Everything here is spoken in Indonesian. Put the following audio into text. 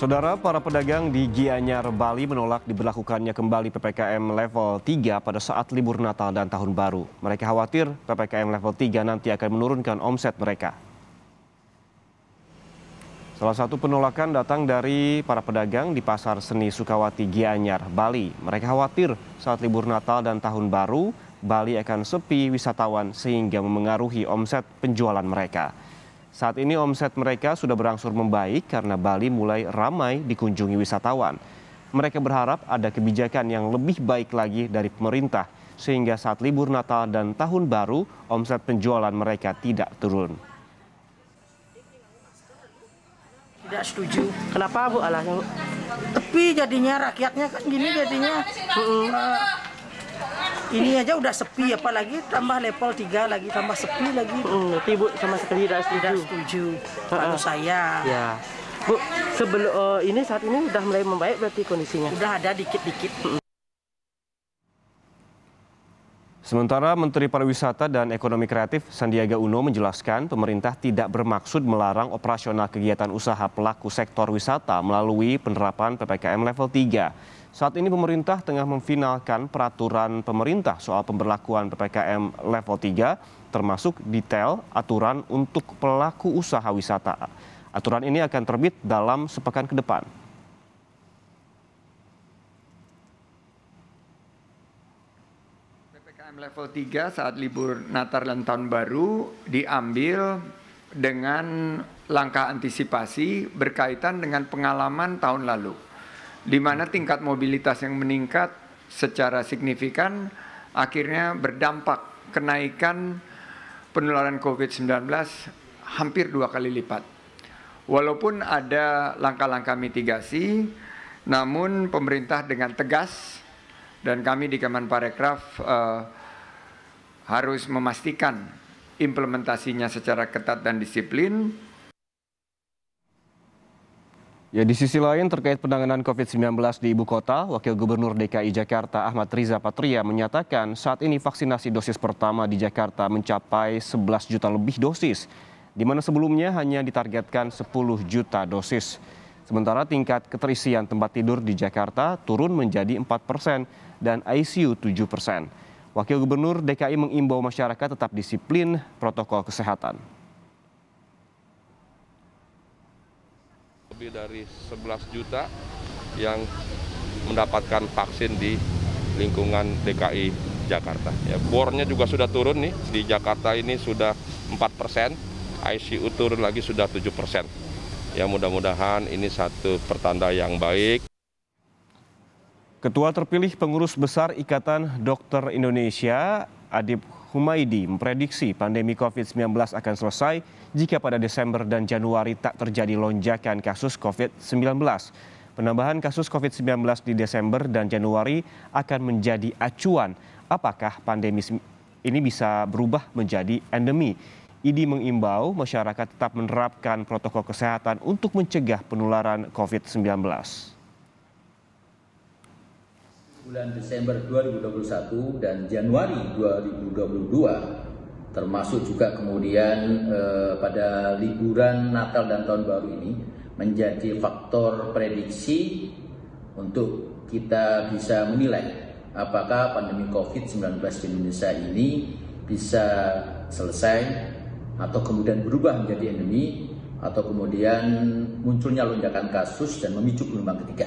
Saudara, para pedagang di Gianyar, Bali menolak diberlakukannya kembali PPKM level 3 pada saat libur Natal dan Tahun Baru. Mereka khawatir PPKM level 3 nanti akan menurunkan omset mereka. Salah satu penolakan datang dari para pedagang di Pasar Seni Sukawati, Gianyar, Bali. Mereka khawatir saat libur Natal dan Tahun Baru, Bali akan sepi wisatawan sehingga memengaruhi omset penjualan mereka. Saat ini omset mereka sudah berangsur membaik karena Bali mulai ramai dikunjungi wisatawan. Mereka berharap ada kebijakan yang lebih baik lagi dari pemerintah sehingga saat libur Natal dan Tahun Baru omset penjualan mereka tidak turun. Tidak setuju. Kenapa Bu alasannya Bu? Tapi jadinya rakyatnya kan gini jadinya. Ini aja udah sepi, apalagi tambah level 3 lagi, tambah sepi lagi. Berarti Bu sama sekali tidak setuju? Tidak setuju, kalau saya. Ya. Bu, sebelum ini saat ini udah mulai membaik berarti kondisinya? Udah ada dikit-dikit. Sementara Menteri Pariwisata dan Ekonomi Kreatif Sandiaga Uno menjelaskan pemerintah tidak bermaksud melarang operasional kegiatan usaha pelaku sektor wisata melalui penerapan PPKM level 3. Saat ini pemerintah tengah memfinalkan peraturan pemerintah soal pemberlakuan PPKM level 3, termasuk detail aturan untuk pelaku usaha wisata. Aturan ini akan terbit dalam sepekan ke depan. PPKM level 3 saat libur Natal dan Tahun Baru diambil dengan langkah antisipasi berkaitan dengan pengalaman tahun lalu, di mana tingkat mobilitas yang meningkat secara signifikan akhirnya berdampak kenaikan penularan COVID-19 hampir 2 kali lipat. Walaupun ada langkah-langkah mitigasi, namun pemerintah dengan tegas dan kami di Kemenparekraf harus memastikan implementasinya secara ketat dan disiplin. Ya, di sisi lain terkait penanganan COVID-19 di ibu kota, Wakil Gubernur DKI Jakarta Ahmad Riza Patria menyatakan saat ini vaksinasi dosis pertama di Jakarta mencapai 11 juta lebih dosis, di mana sebelumnya hanya ditargetkan 10 juta dosis. Sementara tingkat keterisian tempat tidur di Jakarta turun menjadi 4% dan ICU 7%. Wakil Gubernur DKI mengimbau masyarakat tetap disiplin protokol kesehatan. Lebih dari 11 juta yang mendapatkan vaksin di lingkungan DKI Jakarta. Ya, bornya juga sudah turun nih, di Jakarta ini sudah 4%, ICU turun lagi sudah 7%. Ya, mudah-mudahan ini satu pertanda yang baik. Ketua terpilih Pengurus Besar Ikatan Dokter Indonesia, Adib Humaydi, memprediksi pandemi COVID-19 akan selesai jika pada Desember dan Januari tak terjadi lonjakan kasus COVID-19. Penambahan kasus COVID-19 di Desember dan Januari akan menjadi acuan apakah pandemi ini bisa berubah menjadi endemi. IDI mengimbau masyarakat tetap menerapkan protokol kesehatan untuk mencegah penularan COVID-19. Bulan Desember 2021 dan Januari 2022, termasuk juga kemudian pada liburan Natal dan Tahun Baru ini menjadi faktor prediksi untuk kita bisa menilai apakah pandemi COVID-19 di Indonesia ini bisa selesai atau kemudian berubah menjadi endemi atau kemudian munculnya lonjakan kasus dan memicu gelombang ketiga.